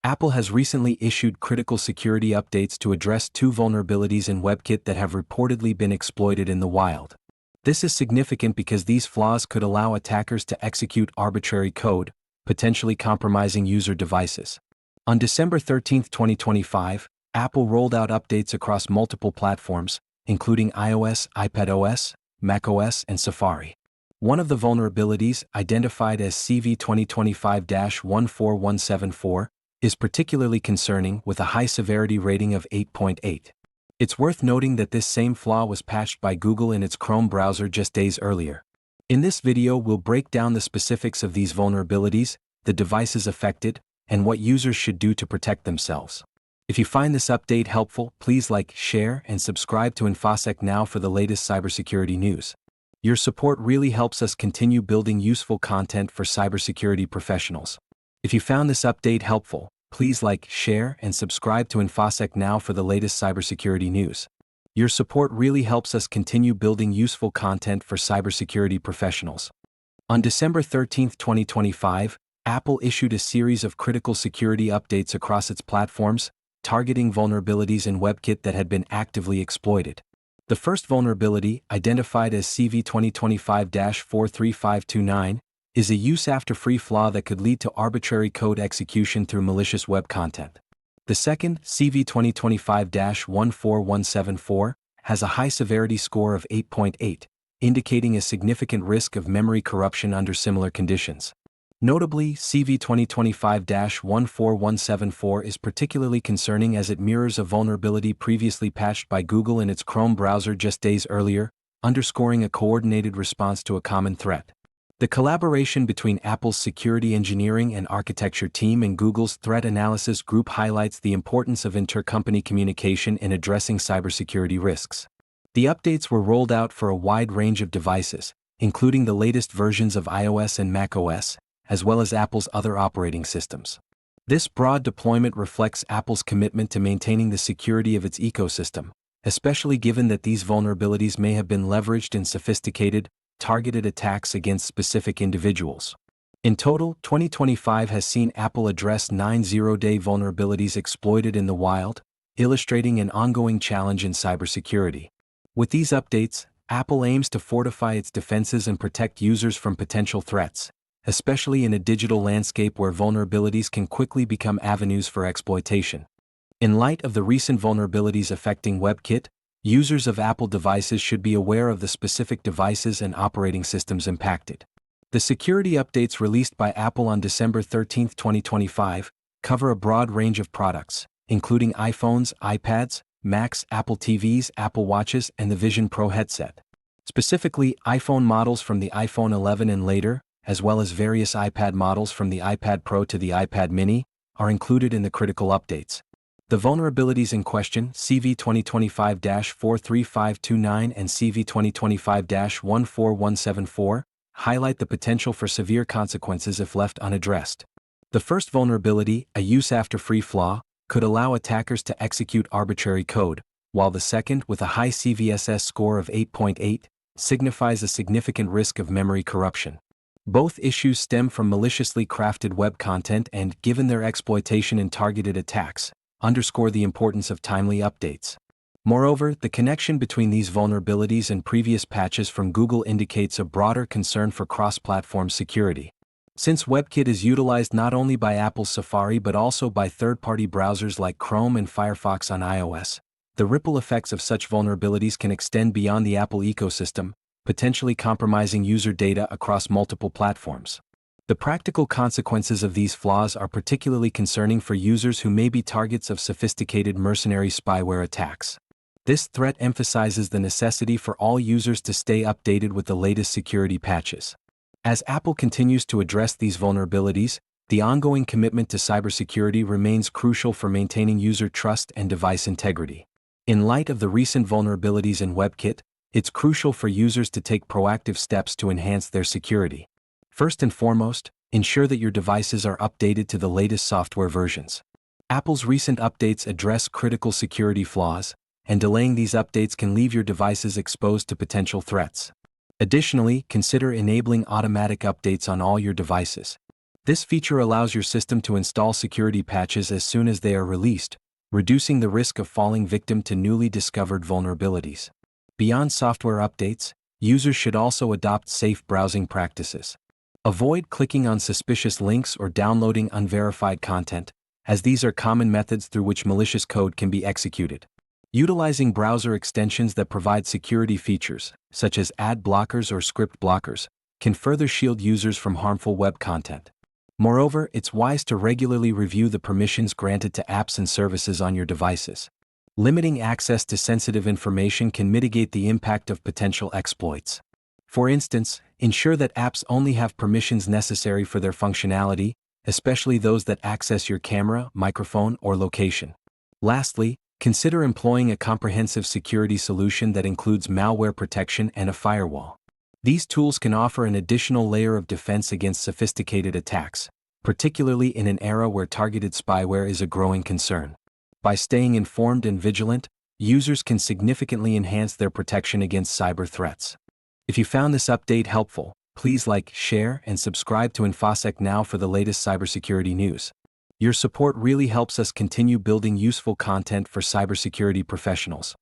Apple has recently issued critical security updates to address two vulnerabilities in WebKit that have reportedly been exploited in the wild. This is significant because these flaws could allow attackers to execute arbitrary code, potentially compromising user devices. On December 13, 2025, Apple rolled out updates across multiple platforms, including iOS, iPadOS, macOS, and Safari. One of the vulnerabilities, identified as CVE-2025-14174, is particularly concerning with a high severity rating of 8.8. It's worth noting that this same flaw was patched by Google in its Chrome browser just days earlier. In this video, we'll break down the specifics of these vulnerabilities, the devices affected, and what users should do to protect themselves. If you find this update helpful, please like, share, and subscribe to InfoSec Now for the latest cybersecurity news. Your support really helps us continue building useful content for cybersecurity professionals. If you found this update helpful, please like, share, and subscribe to InfoSec Now for the latest cybersecurity news. Your support really helps us continue building useful content for cybersecurity professionals. On December 13, 2025, Apple issued a series of critical security updates across its platforms, targeting vulnerabilities in WebKit that had been actively exploited. The first vulnerability, identified as CVE-2025-43529, is a use-after-free flaw that could lead to arbitrary code execution through malicious web content. The second, CVE-2025-14174, has a high severity score of 8.8, indicating a significant risk of memory corruption under similar conditions. Notably, CVE-2025-14174 is particularly concerning as it mirrors a vulnerability previously patched by Google in its Chrome browser just days earlier, underscoring a coordinated response to a common threat. The collaboration between Apple's security engineering and architecture team and Google's threat analysis group highlights the importance of intercompany communication in addressing cybersecurity risks. The updates were rolled out for a wide range of devices, including the latest versions of iOS and macOS, as well as Apple's other operating systems. This broad deployment reflects Apple's commitment to maintaining the security of its ecosystem, especially given that these vulnerabilities may have been leveraged in sophisticated, targeted attacks against specific individuals. In total, 2025 has seen Apple address 9 zero-day vulnerabilities exploited in the wild, illustrating an ongoing challenge in cybersecurity. With these updates, Apple aims to fortify its defenses and protect users from potential threats, especially in a digital landscape where vulnerabilities can quickly become avenues for exploitation. In light of the recent vulnerabilities affecting WebKit, users of Apple devices should be aware of the specific devices and operating systems impacted. The security updates released by Apple on December 13, 2025, cover a broad range of products, including iPhones, iPads, Macs, Apple TVs, Apple Watches, and the Vision Pro headset. Specifically, iPhone models from the iPhone 11 and later, as well as various iPad models from the iPad Pro to the iPad mini, are included in the critical updates. The vulnerabilities in question, CVE-2025-43529 and CVE-2025-14174, highlight the potential for severe consequences if left unaddressed. The first vulnerability, a use-after-free flaw, could allow attackers to execute arbitrary code, while the second, with a high CVSS score of 8.8, signifies a significant risk of memory corruption. Both issues stem from maliciously crafted web content and, given their exploitation in targeted attacks, underscore the importance of timely updates. Moreover, the connection between these vulnerabilities and previous patches from Google indicates a broader concern for cross-platform security. Since WebKit is utilized not only by Apple's Safari but also by third-party browsers like Chrome and Firefox on iOS, the ripple effects of such vulnerabilities can extend beyond the Apple ecosystem, potentially compromising user data across multiple platforms. The practical consequences of these flaws are particularly concerning for users who may be targets of sophisticated mercenary spyware attacks. This threat emphasizes the necessity for all users to stay updated with the latest security patches. As Apple continues to address these vulnerabilities, the ongoing commitment to cybersecurity remains crucial for maintaining user trust and device integrity. In light of the recent vulnerabilities in WebKit, it's crucial for users to take proactive steps to enhance their security. First and foremost, ensure that your devices are updated to the latest software versions. Apple's recent updates address critical security flaws, and delaying these updates can leave your devices exposed to potential threats. Additionally, consider enabling automatic updates on all your devices. This feature allows your system to install security patches as soon as they are released, reducing the risk of falling victim to newly discovered vulnerabilities. Beyond software updates, users should also adopt safe browsing practices. Avoid clicking on suspicious links or downloading unverified content, as these are common methods through which malicious code can be executed. Utilizing browser extensions that provide security features, such as ad blockers or script blockers, can further shield users from harmful web content. Moreover, it's wise to regularly review the permissions granted to apps and services on your devices. Limiting access to sensitive information can mitigate the impact of potential exploits. For instance, ensure that apps only have permissions necessary for their functionality, especially those that access your camera, microphone, or location. Lastly, consider employing a comprehensive security solution that includes malware protection and a firewall. These tools can offer an additional layer of defense against sophisticated attacks, particularly in an era where targeted spyware is a growing concern. By staying informed and vigilant, users can significantly enhance their protection against cyber threats. If you found this update helpful, please like, share, and subscribe to InfoSec Now for the latest cybersecurity news. Your support really helps us continue building useful content for cybersecurity professionals.